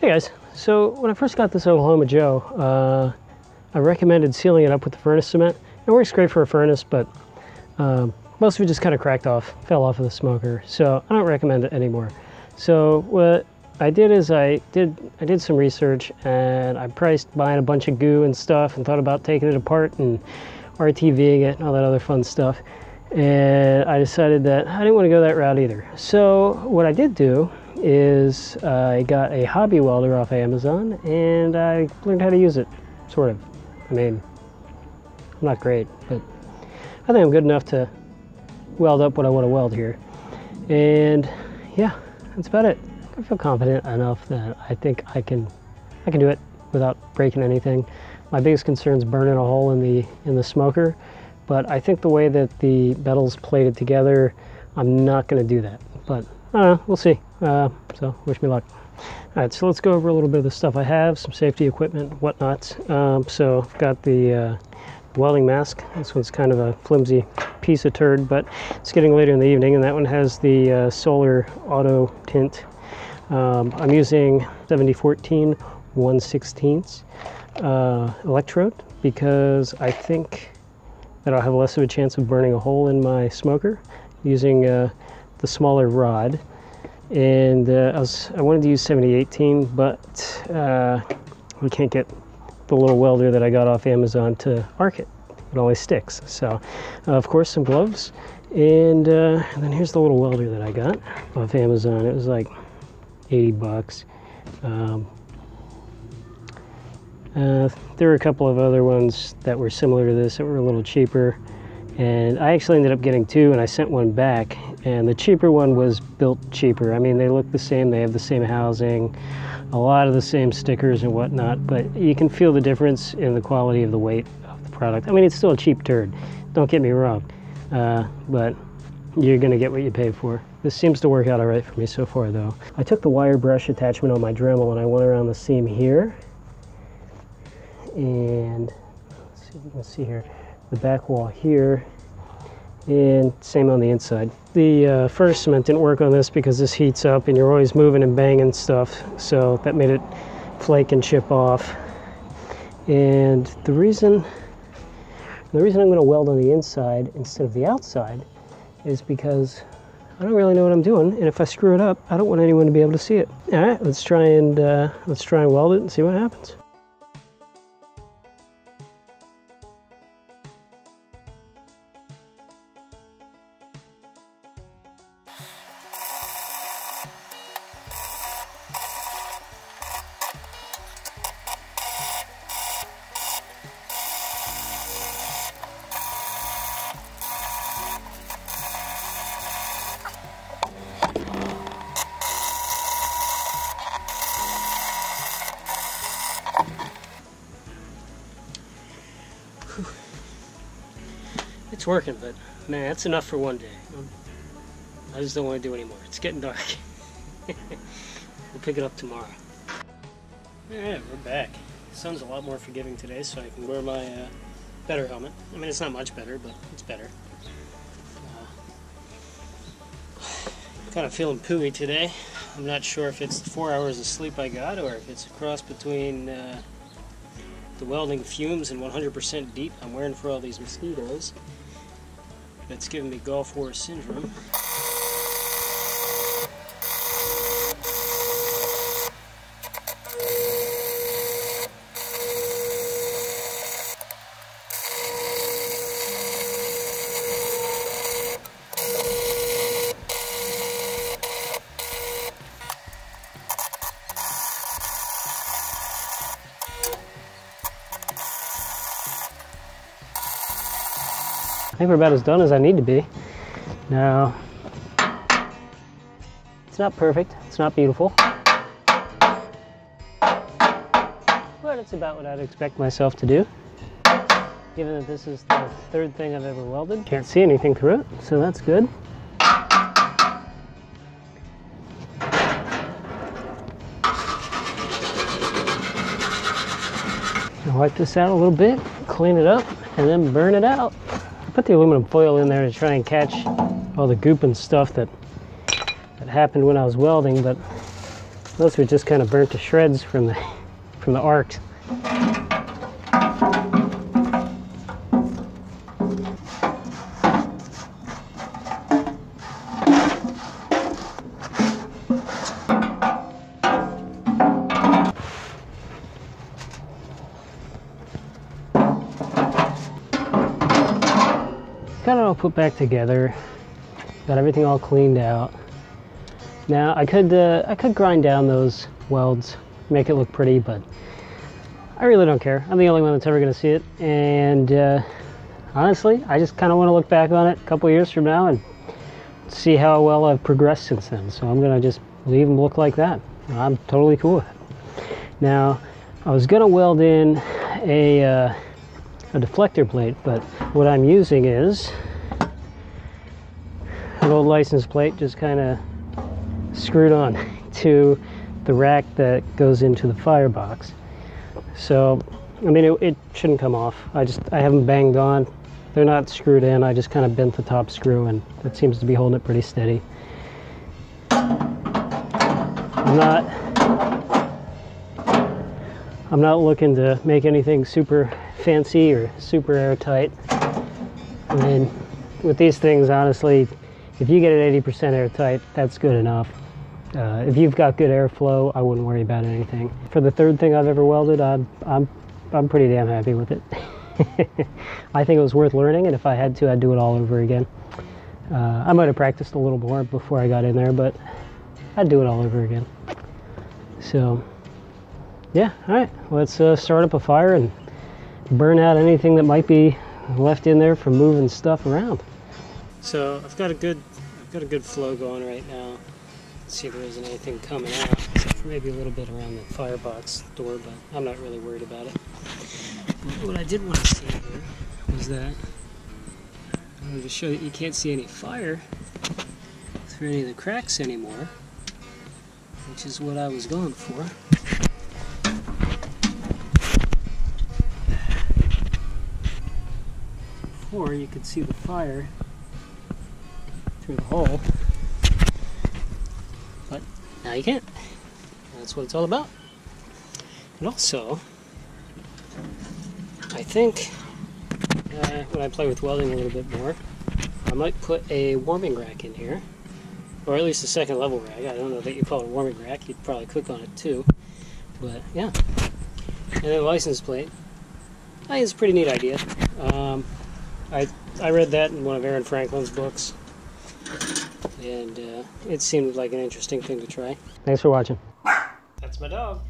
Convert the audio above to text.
Hey guys, so when I first got this Oklahoma Joe, I recommended sealing it up with the furnace cement. It works great for a furnace, but most of it just kind of cracked off, fell off of the smoker, so I don't recommend it anymore. So what I did is I did some research, and I priced buying a bunch of goo and stuff and thought about taking it apart and RTVing it and all that other fun stuff. And I decided that I didn't want to go that route either. So what I did do is I got a hobby welder off Amazon, and I learned how to use it, sort of. I mean, I'm not great, but I think I'm good enough to weld up what I want to weld here. And yeah, that's about it. I feel confident enough that I think I can do it without breaking anything. My biggest concern is burning a hole in the smoker, but I think the way that the metal's plated together, I'm not going to do that. But I don't know, we'll see. So wish me luck. All right, so let's go over a little bit of the stuff I have, some safety equipment, whatnot. So I've got the welding mask. This one's kind of a flimsy piece of turd, but it's getting later in the evening, and that one has the solar auto tint. I'm using 7014 1/16 electrode because I think that I'll have less of a chance of burning a hole in my smoker using the smaller rod. And I wanted to use 7018, but we can't get the little welder that I got off Amazon to arc it. It always sticks. So, of course, some gloves. And then here's the little welder that I got off Amazon. It was like 80 bucks. There were a couple of other ones that were similar to this that were a little cheaper. And I actually ended up getting two, and I sent one back. And the cheaper one was built cheaper. I mean, they look the same, they have the same housing, a lot of the same stickers and whatnot, but you can feel the difference in the quality of the weight of the product. I mean, it's still a cheap turd, don't get me wrong, but you're gonna get what you pay for. This seems to work out all right for me so far, though. I took the wire brush attachment on my Dremel and I went around the seam here, and let's see if you can see here, the back wall here, and same on the inside. The furnace cement didn't work on this because this heats up and you're always moving and banging stuff, so that made it flake and chip off. And the reason I'm going to weld on the inside instead of the outside is because I don't really know what I'm doing, and if I screw it up, I don't want anyone to be able to see it. All right, let's try and weld it and see what happens. It's working, but man, that's enough for one day. I just don't want to do anymore. It's getting dark. We'll pick it up tomorrow. Alright, we're back. The sun's a lot more forgiving today, so I can wear my better helmet. I mean, it's not much better, but it's better. Kind of feeling pooey today. I'm not sure if it's the 4 hours of sleep I got, or if it's a cross between the welding fumes and 100% DEET I'm wearing for all these mosquitoes that's giving me Gulf War syndrome. I think we're about as done as I need to be. Now, it's not perfect, it's not beautiful, but it's about what I'd expect myself to do, given that this is the third thing I've ever welded. Can't see anything through it, so that's good. I'll wipe this out a little bit, clean it up, and then burn it out. I put the aluminum foil in there to try and catch all the goop and stuff that happened when I was welding, but Most of it just kind of burnt to shreds from the arcs. Got it all put back together. Got everything all cleaned out. Now I could grind down those welds, make it look pretty, but I really don't care. I'm the only one that's ever going to see it, and honestly, I just kind of want to look back on it a couple years from now and see how well I've progressed since then. So I'm going to just leave them look like that. I'm totally cool with it. Now, I was going to weld in a deflector plate, but what I'm using is an old license plate just kind of screwed on to the rack that goes into the firebox. So, I mean, it shouldn't come off. I have them banged on. They're not screwed in. I just kind of bent the top screw, and that seems to be holding it pretty steady. I'm not looking to make anything super fancy or super airtight. I mean, with these things, honestly, if you get it 80% airtight, that's good enough. If you've got good airflow, I wouldn't worry about anything. For the third thing I've ever welded, I'm pretty damn happy with it. I think it was worth learning, and if I had to, I'd do it all over again. I might have practiced a little more before I got in there, but I'd do it all over again. So, yeah, all right, let's start up a fire and burn out anything that might be left in there from moving stuff around. So I've got a good flow going right now. Let's see if there isn't anything coming out, except for maybe a little bit around the firebox door, but I'm not really worried about it. But what I did want to see here was that I wanted to show that you can't see any fire through any of the cracks anymore, which is what I was going for. Before you could see the fire through the hole, but now you can't. That's what it's all about. And also, I think when I play with welding a little bit more, I might put a warming rack in here, or at least a second level rack. I don't know that you call it a warming rack. You'd probably cook on it too, but yeah. And then the license plate. I think it's a pretty neat idea. I read that in one of Aaron Franklin's books, and it seemed like an interesting thing to try. Thanks for watching. That's my dog.